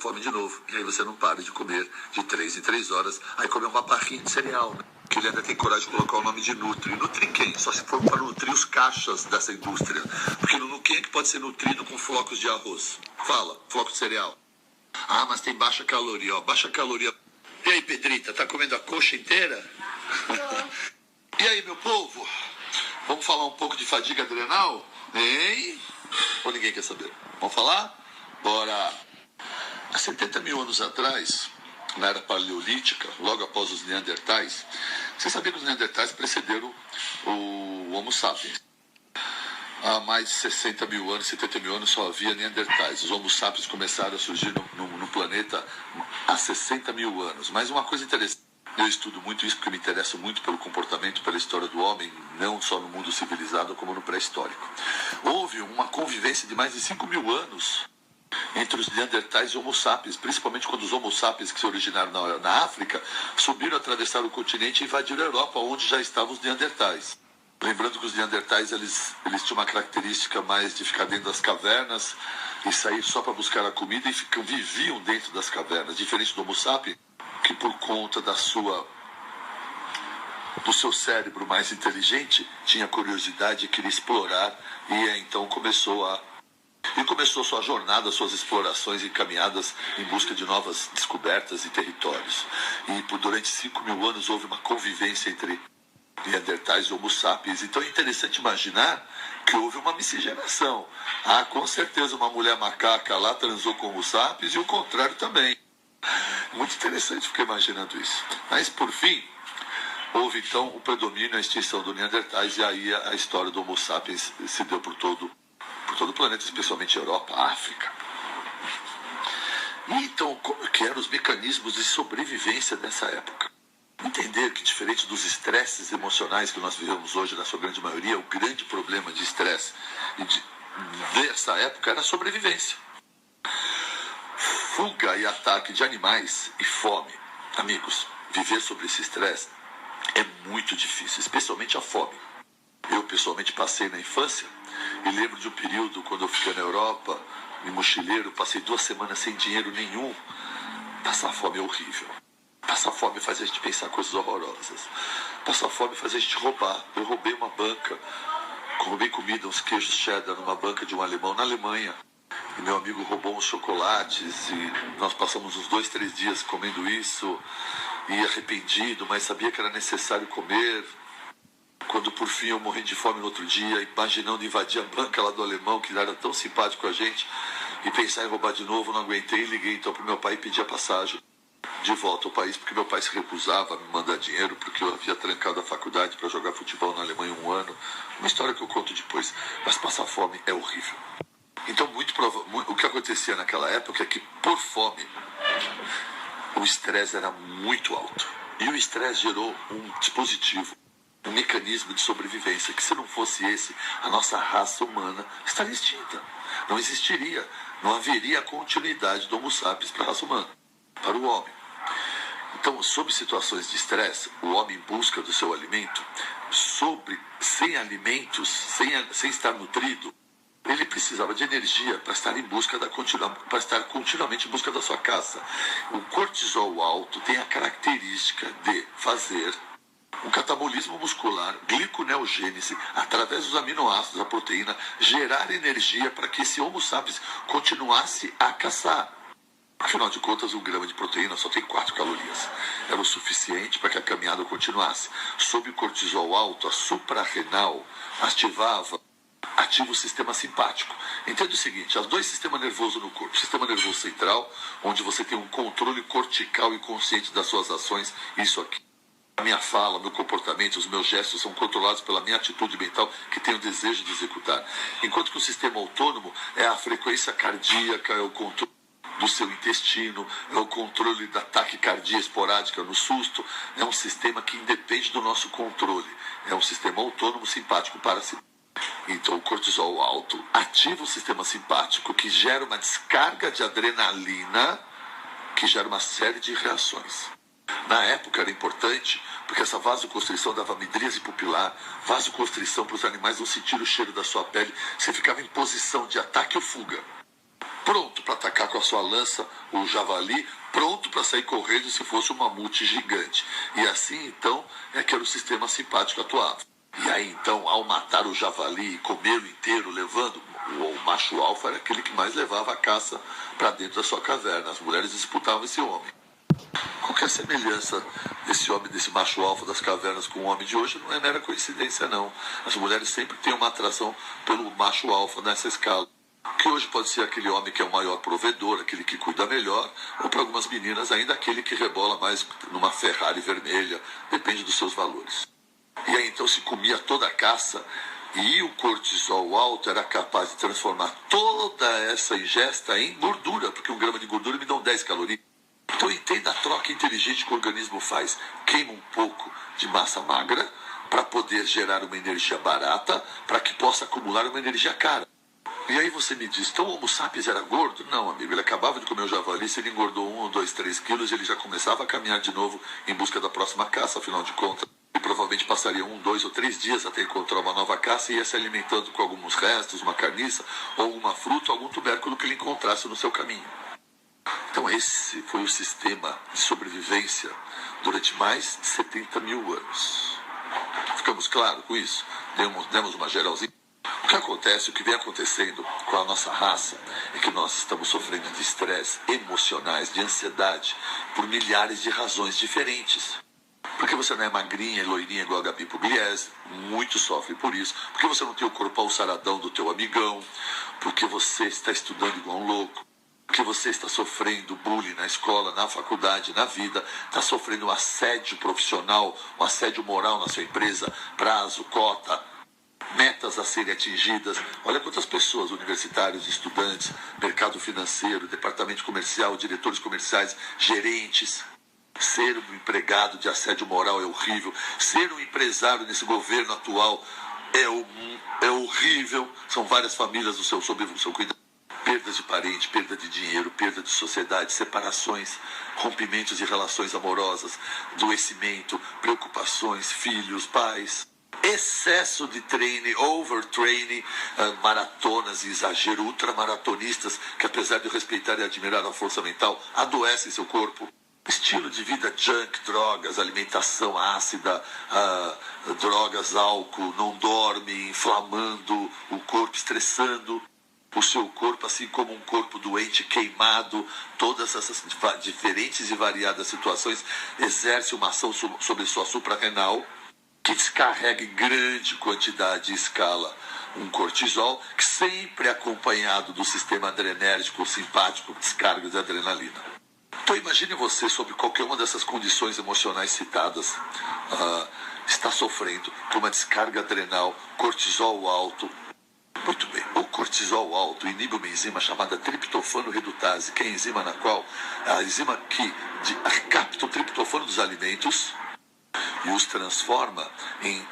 fome de novo. E aí você não para de comer de 3 em 3 horas. Aí come uma barrinha de cereal, né? Que ele ainda tem coragem de colocar o nome de Nutri. Nutri quem? Só se for para nutrir os caixas dessa indústria. Porque quem é que pode ser nutrido com flocos de arroz? Fala, floco de cereal. Ah, mas tem baixa caloria, ó. Baixa caloria. E aí, Pedrita, tá comendo a coxa inteira? E aí, meu povo? Vamos falar um pouco de fadiga adrenal? Hein? Ou ninguém quer saber? Vamos falar? Bora! Há 70 mil anos atrás, na era paleolítica, logo após os neandertais, você sabia que os neandertais precederam o Homo sapiens? Há mais de 60 mil anos, 70 mil anos só havia neandertais. Os Homo sapiens começaram a surgir no planeta há 60 mil anos. Mas uma coisa interessante, eu estudo muito isso porque me interesso muito pelo comportamento, pela história do homem, não só no mundo civilizado como no pré-histórico. Houve uma convivência de mais de 5 mil anos entre os neandertais e Homo sapiens, principalmente quando os Homo sapiens que se originaram na África subiram, atravessaram o continente e invadiram a Europa, onde já estavam os neandertais. Lembrando que os neandertais eles tinham uma característica mais de ficar dentro das cavernas e sair só para buscar a comida e viviam dentro das cavernas, diferente do Homo sapiens, que por conta do seu cérebro mais inteligente tinha curiosidade e queria explorar e então começou sua jornada, suas explorações e caminhadas em busca de novas descobertas e territórios. E durante 5 mil anos houve uma convivência entre neandertais e Homo sapiens. Então é interessante imaginar que houve uma miscigenação. Ah, com certeza uma mulher macaca lá transou com Homo sapiens e o contrário também. Muito interessante ficar imaginando isso. Mas por fim, houve então o predomínio, a extinção do neandertais e aí a história do Homo sapiens se deu por todo o planeta, especialmente Europa, África. E então, como que eram os mecanismos de sobrevivência dessa época? Entender que, diferente dos estresses emocionais que nós vivemos hoje, na sua grande maioria, o grande problema de estresse dessa época era a sobrevivência. Fuga e ataque de animais e fome. Amigos, viver sobre esse estresse é muito difícil, especialmente a fome. Eu, pessoalmente, passei na infância e lembro de um período, quando eu fiquei na Europa, em mochileiro, passei 2 semanas sem dinheiro nenhum. Passar fome é horrível. Passar fome faz a gente pensar coisas horrorosas. Passar fome faz a gente roubar. Eu roubei uma banca, roubei comida, uns queijos cheddar numa banca de um alemão na Alemanha. E meu amigo roubou uns chocolates e nós passamos uns 2, 3 dias comendo isso e arrependido, mas sabia que era necessário comer. Quando por fim eu morri de fome no outro dia, imaginando invadir a banca lá do alemão, que era tão simpático a gente, e pensar em roubar de novo, não aguentei e liguei então para o meu pai e pedi a passagem de volta ao país, porque meu pai se recusava a me mandar dinheiro, porque eu havia trancado a faculdade para jogar futebol na Alemanha 1 ano. Uma história que eu conto depois, mas passar fome é horrível. Então, o que acontecia naquela época é que, por fome, o estresse era muito alto. E o estresse gerou um dispositivo, um mecanismo de sobrevivência, que se não fosse esse, a nossa raça humana estaria extinta. Não existiria, não haveria a continuidade do Homo sapiens para a raça humana, para o homem. Então, sob situações de estresse, o homem em busca do seu alimento, sem alimentos, sem estar nutrido, ele precisava de energia para estar continuamente em busca da sua caça. O cortisol alto tem a característica de fazer um catabolismo muscular, gliconeogênese, através dos aminoácidos, a proteína, gerar energia para que esse Homo sapiens continuasse a caçar. Afinal de contas, 1 grama de proteína só tem 4 calorias. Era o suficiente para que a caminhada continuasse. Sob o cortisol alto, a suprarrenal ativa o sistema simpático. Entende o seguinte, há 2 sistemas nervosos no corpo. O sistema nervoso central, onde você tem um controle cortical e consciente das suas ações, isso aqui. A minha fala, o meu comportamento, os meus gestos são controlados pela minha atitude mental, que tem o desejo de executar. Enquanto que o sistema autônomo é a frequência cardíaca, é o controle do seu intestino, é o controle da taquicardia esporádica no susto, é um sistema que independe do nosso controle. É um sistema autônomo, simpático, parasimpático. Então o cortisol alto ativa o sistema simpático, que gera uma descarga de adrenalina, que gera uma série de reações. Na época era importante, porque essa vasoconstrição dava midríase pupilar, vasoconstrição para os animais não sentir o cheiro da sua pele, você ficava em posição de ataque ou fuga. pronto para atacar com a sua lança o javali, pronto para sair correndo se fosse um mamute gigante. E assim, então, é que era o sistema simpático atuava. E aí, então, ao matar o javali e comê-lo inteiro, levando, o macho alfa era aquele que mais levava a caça para dentro da sua caverna. As mulheres disputavam esse homem. Qualquer semelhança desse homem, desse macho alfa das cavernas com o homem de hoje não é mera coincidência, não. As mulheres sempre têm uma atração pelo macho alfa nessa escala. Que hoje pode ser aquele homem que é o maior provedor, aquele que cuida melhor, ou para algumas meninas ainda aquele que rebola mais numa Ferrari vermelha, depende dos seus valores. E aí então se comia toda a caça e o cortisol alto era capaz de transformar toda essa ingesta em gordura, porque 1 grama de gordura me dão 10 calorias. Então entenda a troca inteligente que o organismo faz. Queima um pouco de massa magra para poder gerar uma energia barata, para que possa acumular uma energia cara. E aí você me diz, então o Homo sapiens era gordo? Não, amigo, ele acabava de comer o javali, se ele engordou 1, 2, 3 quilos, ele já começava a caminhar de novo em busca da próxima caça, afinal de contas. E provavelmente passaria 1, 2 ou 3 dias até encontrar uma nova caça e ia se alimentando com alguns restos, uma carniça, ou uma fruta, ou algum tubérculo que ele encontrasse no seu caminho. Então esse foi o sistema de sobrevivência durante mais de 70 mil anos. Ficamos claros com isso? Demos uma geralzinha. O que acontece, o que vem acontecendo com a nossa raça é que nós estamos sofrendo de estresse emocionais, de ansiedade, por milhares de razões diferentes. Porque você não é magrinha e loirinha igual a Gabi Pugliese, muito sofre por isso. Porque você não tem o corpão saradão do teu amigão, porque você está estudando igual um louco, porque você está sofrendo bullying na escola, na faculdade, na vida, está sofrendo um assédio profissional, um assédio moral na sua empresa, prazo, cota, metas a serem atingidas. Olha quantas pessoas, universitários, estudantes, mercado financeiro, departamento comercial, diretores comerciais, gerentes. Ser um empregado de assédio moral é horrível. Ser um empresário nesse governo atual é horrível. São várias famílias sob o seu cuidado. Perdas de parente, perda de dinheiro, perda de sociedade, separações, rompimentos de relações amorosas, adoecimento, preocupações, filhos, pais. Excesso de treino, overtraining, maratonas e exagero, ultramaratonistas que apesar de eu respeitar e admirar a força mental, adoecem seu corpo. Estilo de vida junk, drogas, alimentação ácida, drogas, álcool, não dorme, inflamando o corpo, estressando o seu corpo, assim como um corpo doente, queimado. Todas essas diferentes e variadas situações exercem uma ação sobre sua suprarrenal, que descarrega em grande quantidade e escala um cortisol, que sempre é acompanhado do sistema adrenérgico simpático, descarga de adrenalina. Então imagine você, sobre qualquer uma dessas condições emocionais citadas, está sofrendo com uma descarga adrenal, cortisol alto. Muito bem, o cortisol alto inibe uma enzima chamada triptofano redutase, que é a enzima na qual, a enzima que capta o triptofano dos alimentos e os transforma em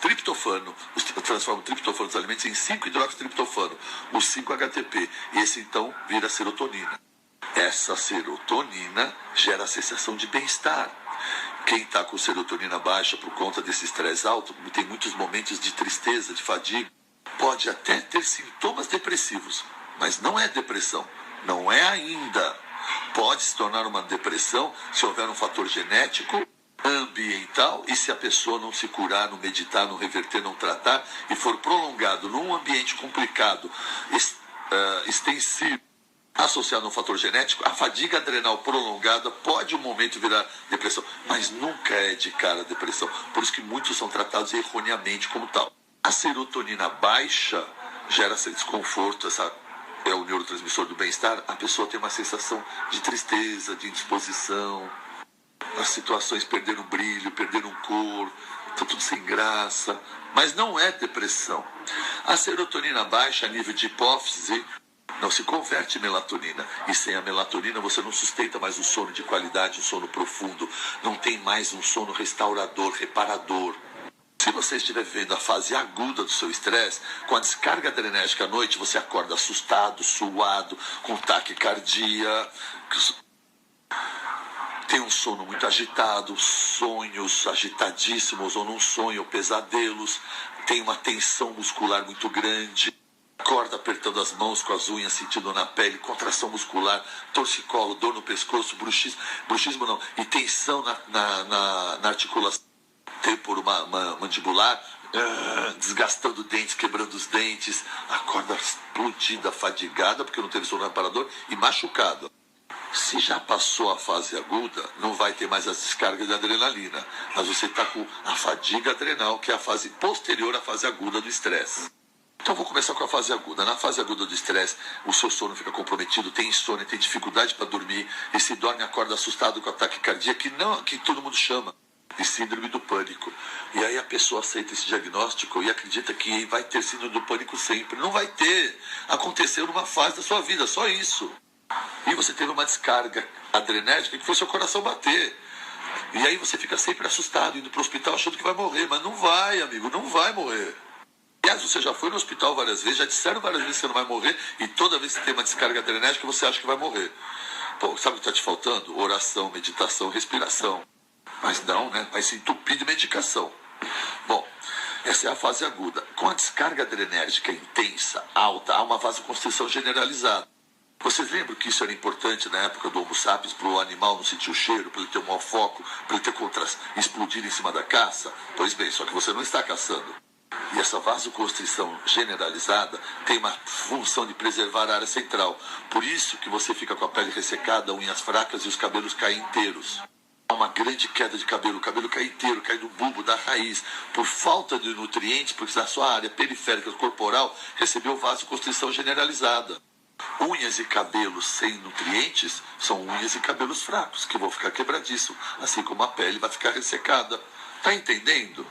triptofano, transforma o triptofano dos alimentos em 5-hidroxitriptofano, o 5-HTP, e esse então vira serotonina. Essa serotonina gera a sensação de bem-estar. Quem está com serotonina baixa por conta desse estresse alto, tem muitos momentos de tristeza, de fadiga, pode até ter sintomas depressivos, mas não é depressão, não é ainda. Pode se tornar uma depressão se houver um fator genético, ambiental, e se a pessoa não se curar, não meditar, não reverter, não tratar, e for prolongado num ambiente complicado, extensivo, associado a um fator genético, a fadiga adrenal prolongada pode um momento virar depressão, mas nunca é de cara depressão. Por isso que muitos são tratados erroneamente como tal. A serotonina baixa gera esse desconforto, é o neurotransmissor do bem-estar. A pessoa tem uma sensação de tristeza, de indisposição, as situações perderam brilho, perderam cor, está tudo sem graça, mas não é depressão. A serotonina baixa a nível de hipófise não se converte em melatonina, e sem a melatonina você não sustenta mais um sono de qualidade, um sono profundo, não tem mais um sono restaurador, reparador. Se você estiver vivendo a fase aguda do seu estresse, com a descarga adrenérgica à noite, você acorda assustado, suado, com taquicardia, tem um sono muito agitado, sonhos agitadíssimos, ou num sonho, ou pesadelos, tem uma tensão muscular muito grande, acorda apertando as mãos com as unhas, sentindo na pele, contração muscular, torcicolo, dor no pescoço, bruxismo não, e tensão na articulação mandibular, desgastando dentes, quebrando os dentes, acorda explodida, fadigada, porque não teve sono reparador, e machucada. Se já passou a fase aguda, não vai ter mais as descargas de adrenalina, mas você está com a fadiga adrenal, que é a fase posterior à fase aguda do estresse. Então vou começar com a fase aguda. Na fase aguda do estresse, o seu sono fica comprometido, tem insônia, tem dificuldade para dormir, e se dorme acorda assustado com ataque cardíaco, que todo mundo chama de síndrome do pânico. E aí a pessoa aceita esse diagnóstico e acredita que vai ter síndrome do pânico sempre. Não vai ter. Aconteceu numa fase da sua vida, só isso. E você teve uma descarga adrenérgica que foi seu coração bater. E aí você fica sempre assustado, indo para o hospital achando que vai morrer. Mas não vai, amigo, não vai morrer. Aliás, você já foi no hospital várias vezes, já disseram várias vezes que você não vai morrer, e toda vez que tem uma descarga adrenérgica você acha que vai morrer. Pô, sabe o que está te faltando? Oração, meditação, respiração. Mas não, né? Vai se entupir de medicação. Bom, essa é a fase aguda. Com a descarga adrenérgica intensa, alta, há uma vasoconstrição generalizada. Vocês lembram que isso era importante na época do Homo sapiens, para o animal não sentir o cheiro, para ele ter um mau foco, para ele ter explodir em cima da caça? Pois bem, só que você não está caçando. E essa vasoconstrição generalizada tem uma função de preservar a área central. Por isso que você fica com a pele ressecada, unhas fracas e os cabelos caem inteiros. Há uma grande queda de cabelo, o cabelo cai inteiro, cai do bulbo, da raiz, por falta de nutrientes, porque a sua área periférica corporal recebeu vasoconstrição generalizada. Unhas e cabelos sem nutrientes são unhas e cabelos fracos, que vão ficar quebradiços, assim como a pele vai ficar ressecada. Tá entendendo?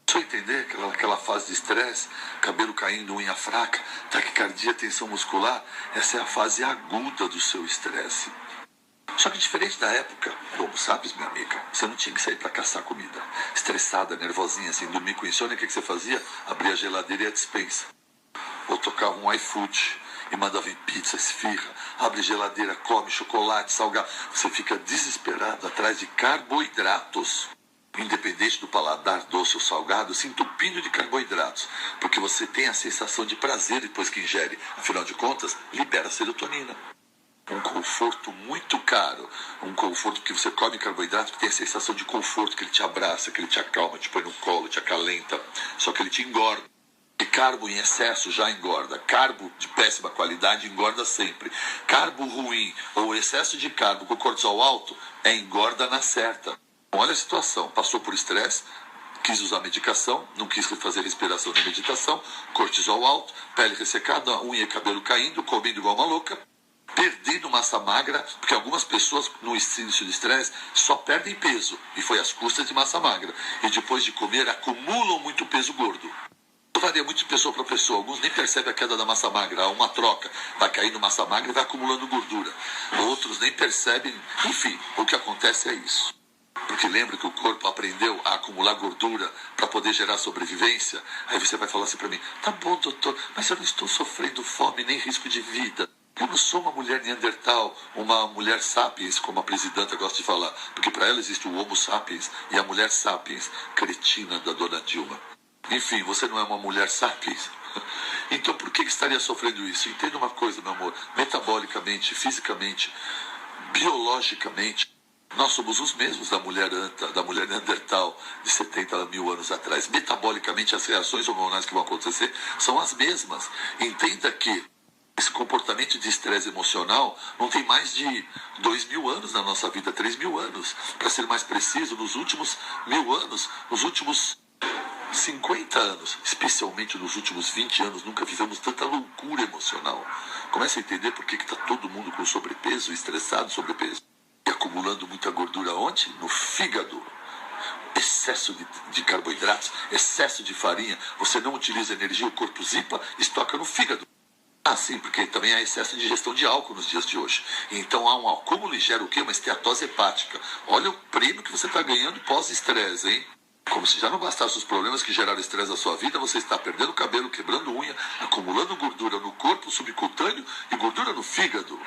Só entender aquela fase de estresse, cabelo caindo, unha fraca, taquicardia, tensão muscular, essa é a fase aguda do seu estresse. Só que diferente da época do Homo sapiens, minha amiga, você não tinha que sair para caçar comida. Estressada, nervosinha, sem dormir com insônia, o que você fazia? Abria a geladeira e a despensa. Ou tocava um iFood e mandava vir pizza, esfirra, abre geladeira, come chocolate, salgado. Você fica desesperado atrás de carboidratos. Independente do paladar doce ou salgado, se entupindo de carboidratos, porque você tem a sensação de prazer depois que ingere. Afinal de contas, libera serotonina. Um conforto muito caro, um conforto que você come carboidrato que tem a sensação de conforto, que ele te abraça, que ele te acalma, te põe no colo, te acalenta, só que ele te engorda. E carbo em excesso já engorda. Carbo de péssima qualidade engorda sempre. Carbo ruim ou excesso de carbo com cortisol alto engorda na certa. Olha a situação, passou por estresse, quis usar medicação, não quis fazer respiração nem meditação, cortisol alto, pele ressecada, unha e cabelo caindo, comendo igual uma louca, perdendo massa magra, porque algumas pessoas no início de estresse só perdem peso, e foi às custas de massa magra, e depois de comer acumulam muito peso gordo. Varia muito de pessoa para pessoa, alguns nem percebem a queda da massa magra, há uma troca, vai caindo massa magra e vai acumulando gordura, outros nem percebem, enfim, o que acontece é isso. Porque lembra que o corpo aprendeu a acumular gordura para poder gerar sobrevivência? Aí você vai falar assim para mim, tá bom, doutor, mas eu não estou sofrendo fome nem risco de vida. Eu não sou uma mulher neandertal, uma mulher sapiens, como a presidenta gosta de falar. Porque para ela existe o Homo sapiens e a mulher sapiens, cretina da dona Dilma. Enfim, você não é uma mulher sapiens. Então por que estaria sofrendo isso? Entenda uma coisa, meu amor. Metabolicamente, fisicamente, biologicamente, nós somos os mesmos da mulher anta, da mulher neandertal de 70 mil anos atrás. Metabolicamente, as reações hormonais que vão acontecer são as mesmas. Entenda que esse comportamento de estresse emocional não tem mais de 2.000 anos na nossa vida, 3.000 anos. Para ser mais preciso, nos últimos 1.000 anos, nos últimos 50 anos, especialmente nos últimos 20 anos, nunca vivemos tanta loucura emocional. Comece a entender por que está todo mundo com sobrepeso, estressado, sobrepeso. E acumulando muita gordura onde? No fígado. Excesso de carboidratos, excesso de farinha, você não utiliza energia, o corpo zipa, estoca no fígado. Ah, sim, porque também há excesso de ingestão de álcool nos dias de hoje. Então há um acúmulo e gera o quê? Uma esteatose hepática. Olha o prêmio que você está ganhando pós-estresse, hein? Como se já não bastasse os problemas que geraram estresse na sua vida, você está perdendo cabelo, quebrando unha, acumulando gordura no corpo subcutâneo e gordura no fígado.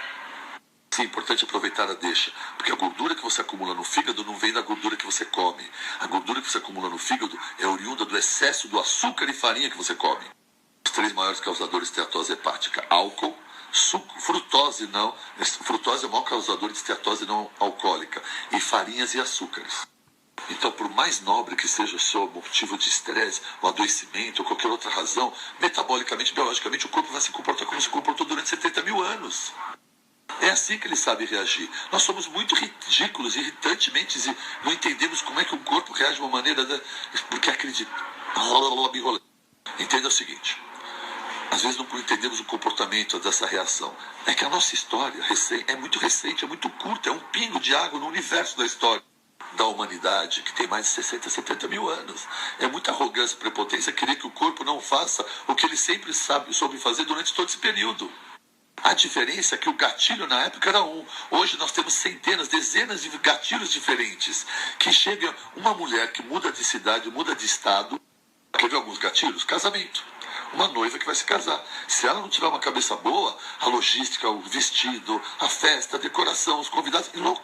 Sim, é importante aproveitar a deixa, porque a gordura que você acumula no fígado não vem da gordura que você come. A gordura que você acumula no fígado é oriunda do excesso do açúcar e farinha que você come. três maiores causadores de esteatose hepática: álcool, suco, frutose não, frutose é o maior causador de esteatose não alcoólica, e farinhas e açúcares. Então, por mais nobre que seja o seu motivo de estresse, o adoecimento ou qualquer outra razão, metabolicamente, biologicamente, o corpo vai se comportar como se comportou durante 70 mil anos. É assim que ele sabe reagir. Nós somos muito ridículos, irritantemente, e não entendemos como é que o corpo reage de uma maneira... Porque acredita. Entenda o seguinte. Às vezes não entendemos o comportamento dessa reação. É que a nossa história é muito recente, é muito curta, é um pingo de água no universo da história da humanidade, que tem mais de 60, 70 mil anos. É muita arrogância e prepotência querer que o corpo não faça o que ele sempre soube fazer durante todo esse período. A diferença é que o gatilho na época era um. Hoje nós temos centenas, dezenas de gatilhos diferentes. Que chega uma mulher que muda de cidade, muda de estado. Quer ver alguns gatilhos? Casamento. Uma noiva que vai se casar. Se ela não tiver uma cabeça boa, a logística, o vestido, a festa, a decoração, os convidados,